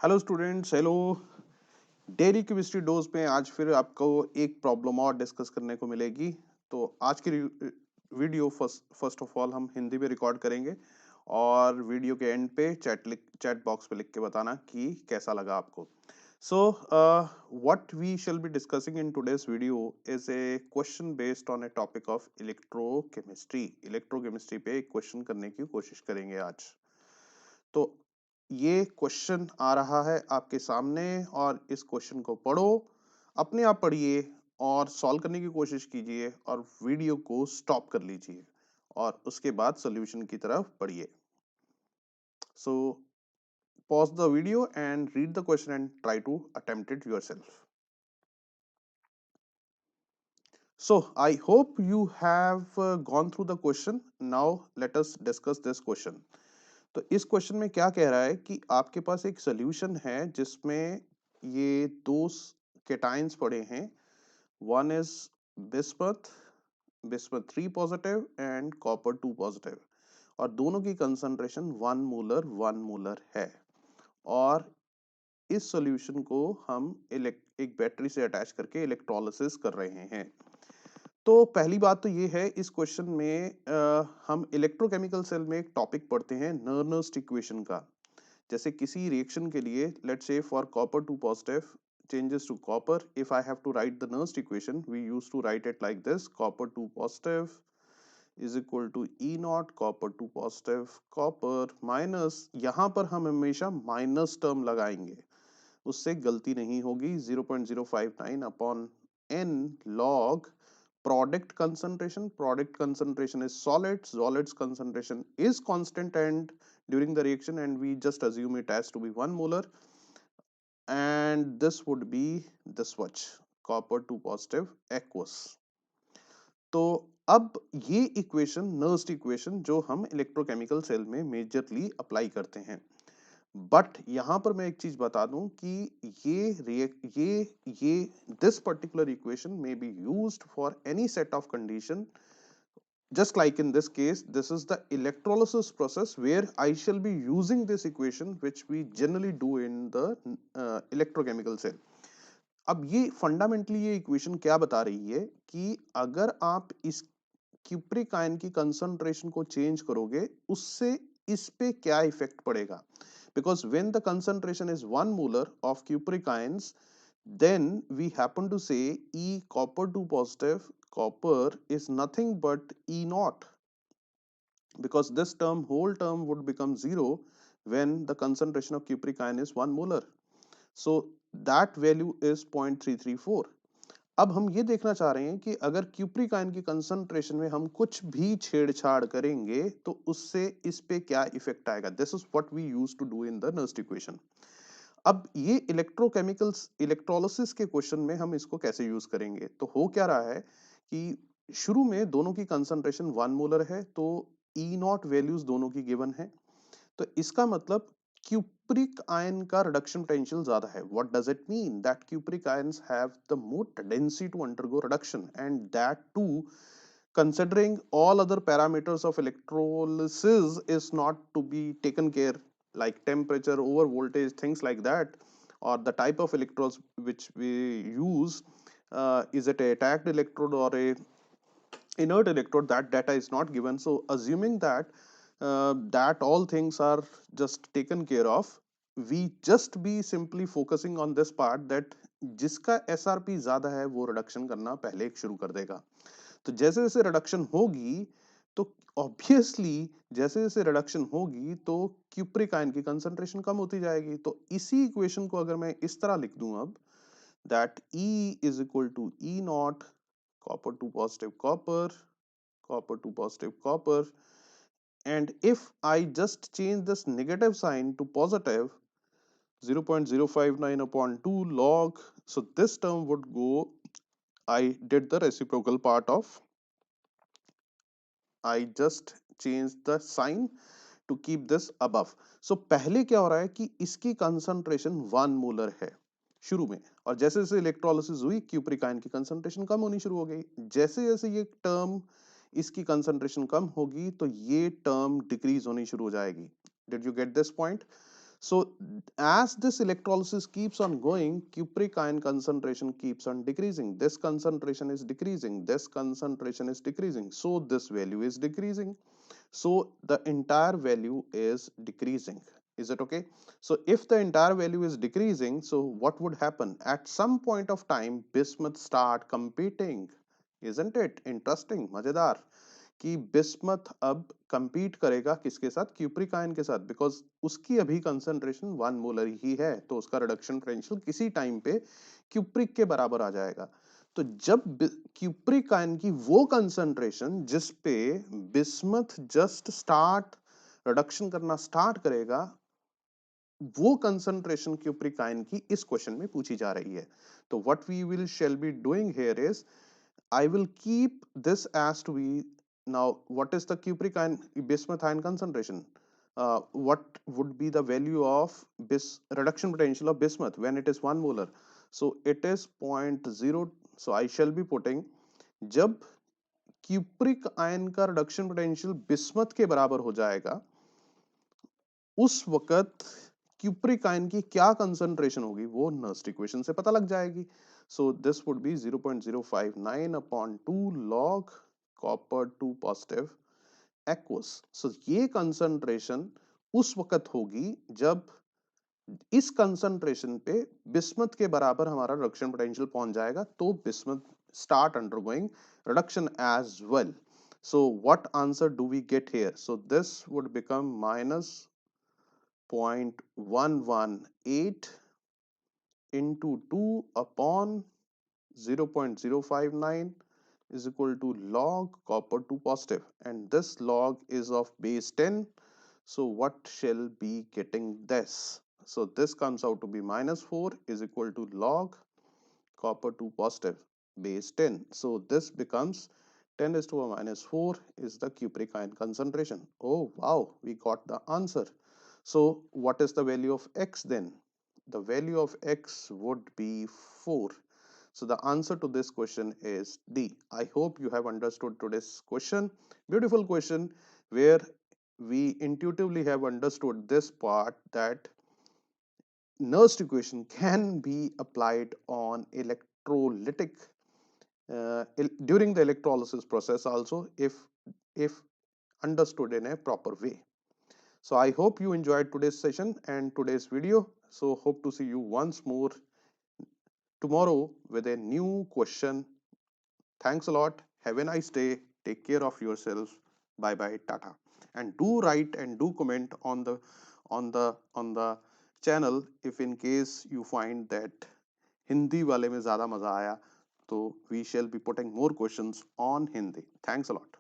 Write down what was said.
Hello students, hello. Daily chemistry dose में आज फिर आपको एक प्रॉब्लम और डिस्कस करने को मिलेगी। तो आज की वीडियो फर्स्ट ऑफ ऑल हम हिंदी में रिकॉर्ड करेंगे और वीडियो के एंड पे चैट बॉक्स पे लिख के बताना कि कैसा लगा आपको। So what we shall be discussing in today's video is a question based on a topic of electrochemistry. Electrochemistry पे एक क्वेश्चन करने की कोशिश करेंगे आज। तो ये क्वेश्चन आ रहा है आपके सामने और इस क्वेश्चन को पढ़ो, अपने आप पढ़िए और सॉल्व करने की कोशिश कीजिए और वीडियो को स्टॉप कर लीजिए और उसके बाद सॉल्यूशन की तरफ बढ़िए। So pause the video and read the question and try to attempt it yourself. So I hope you have gone through the question. Now let us discuss this question. तो इस क्वेश्चन में क्या कह रहा है कि आपके पास एक सोल्यूशन है जिसमें ये दो केटाइंस पड़े हैं। One is bismuth bismuth 3 positive and copper 2 positive और दोनों की कंसंट्रेशन 1 मोलर है। और इस सॉल्यूशन को हम एक बैटरी से अटैच करके इलेक्ट्रोलिसिस कर रहे हैं। तो पहली बात तो ये है, इस क्वेश्चन में हम इलेक्ट्रोकेमिकल सेल में एक टॉपिक पढ़ते हैं नर्नस्ट इक्वेशन का। जैसे किसी रिएक्शन के लिए, let's say for copper 2 positive changes to copper, if I have to write the Nernst equation, we used to write it like this: copper 2 positive is equal to E naught copper 2 positive copper minus, यहाँ पर हम हमेशा minus term लगाएंगे, उससे गलती नहीं होगी, 0.059 upon n log product concentration is solid's concentration is constant and during the reaction, and we just assume it as to be 1 molar, and this would be the switch copper 2 positive aqueous. तो अब ये equation Nernst equation जो हम electrochemical cell में majorly apply करते हैं, but यहां पर मैं एक चीज बता दूं कि ये दिस पर्टिकुलर इक्वेशन में be used for any set of condition. Just like in this case, this is the electrolysis process where I shall be using this equation which we generally do in the electrochemical cell. अब ये fundamentally ये equation क्या बता रही है कि अगर आप इस क्यूप्रिक आयन की कंसंट्रेशन को चेंज करोगे, उससे इस पे क्या इफेक्ट पड़ेगा, because when the concentration is 1 molar of cupric ions, then we happen to say E copper 2 positive copper is nothing but E naught, because this term whole term would become 0 when the concentration of cupric ion is 1 molar. So that value is 0.334. अब हम ये देखना चाह रहे हैं कि अगर cupric ion की कंसंट्रेशन में हम कुछ भी छेड़छाड़ करेंगे तो उससे इस पे क्या इफेक्ट आएगा. This is what we use to do in the Nernst equation. अब ये इलेक्ट्रोकेमिकल्स इलेक्ट्रोलिसिस के क्वेश्चन में हम इसको कैसे यूज करेंगे, तो हो क्या रहा है कि शुरू में दोनों की कंसंट्रेशन 1 मोलर है, तो ई नॉट वैल्यूज दोनों की गिवन है, तो इसका मतलब cupric ion का reduction potential ज्यादा है. What does it mean? That cupric ions have the more tendency to undergo reduction, and that too considering all other parameters of electrolysis is not to be taken care, like temperature, over voltage, things like that, or the type of electrodes which we use, is it a attacked electrode or a inert electrode, that data is not given. So assuming that that all things are just taken care of, we just be simply focusing on this part that जिसका SRP ज्यादा है वो reduction करना पहले शुरू कर देगा. तो जैसे जैसे रिडक्शन होगी, तो ऑब्वियसली जैसे जैसे रिडक्शन होगी तो क्यूप्रिक आयन की कंसंट्रेशन कम होती जाएगी. तो इसी इक्वेशन को अगर मैं इस तरह लिख दूं अब, that E is equal to E naught copper 2 positive copper 2 positive copper, and if I just change this negative sign to positive, 0.059 upon 2 log, so this term would go, I did the reciprocal part of, I just changed the sign to keep this above. So पहले क्या हो रहा है कि इसकी concentration 1 molar है शुरू में, और जैसे जैसे इलेक्ट्रोलिसिस हुई क्यूप्रिक आयन की कंसंट्रेशन कम होनी शुरू हो गई. जैसे जैसे ये टर्म इसकी कंसंट्रेशन कम होगी तो ये टर्म डिक्रीज होनी शुरू हो जाएगी. Did you get this point? So as this electrolysis keeps on going, cupric ion concentration keeps on decreasing. This concentration is decreasing, this concentration is decreasing, so this value is decreasing, so the entire value is decreasing. Is it okay? So if the entire value is decreasing, so what would happen? At some point of time, bismuth start competing. Isn't it interesting, मजेदार, कि bismuth अब compete करेगा किसके साथ? Cupric ion के साथ, because उसकी अभी कंसंट्रेशन 1 मोलर ही है, तो उसका रिडक्शन पोटेंशियल किसी टाइम पे क्यूप्रिक के बराबर आ जाएगा। तो जब क्यूप्रिक आयन की वो कंसंट्रेशन जिस पे बिस्मथ जस्ट स्टार्ट रिडक्शन करना स्टार्ट करेगा, वो कंसंट्रेशन क्यूप्रिक आयन की इस क्वेश्चन में पूछी जा रही है। तो what we will shall be doing here is, I will keep this as to be. Now what is the cupric ion bismuth ion concentration? What would be the value of reduction potential of bismuth when it is 1 molar? So it is 0.0, so I shall be putting, जब cupric ion का reduction potential bismuth के बराबर हो जाएगा, उस वक्त cupric ion की क्या कंसंट्रेशन होगी वो नर्स्ट इक्वेशन से पता लग जाएगी। So this would be 0.059 upon 2 log copper 2 positive aqueous. So ये कंसंट्रेशन उस वक्त होगी जब इस कंसंट्रेशन पे बिस्मथ के बराबर हमारा रिडक्शन पोटेंशियल पहुंच जाएगा, तो bismuth start undergoing reduction as well. So what answer do we get here? So this would become minus 0.118 into 2 upon 0.059 is equal to log copper 2 positive, and this log is of base 10. So what shall be getting this? So this comes out to be minus 4 is equal to log copper 2 positive base 10. So this becomes 10 is to a minus 4 is the cupric ion concentration. Oh wow, we got the answer. So what is the value of x then? The value of x would be 4. So the answer to this question is D. I hope you have understood today's question. Beautiful question where we intuitively have understood this part, that Nernst equation can be applied on electrolytic during the electrolysis process also, if understood in a proper way. So I hope you enjoyed today's session and today's video. So hope to see you once more tomorrow with a new question. Thanks a lot. Have a nice day. Take care of yourself. Bye bye. Tata. And do write and do comment on the channel if in case you find that Hindi वाले में ज़्यादा मज़ा आया, तो we shall be putting more questions on Hindi. Thanks a lot.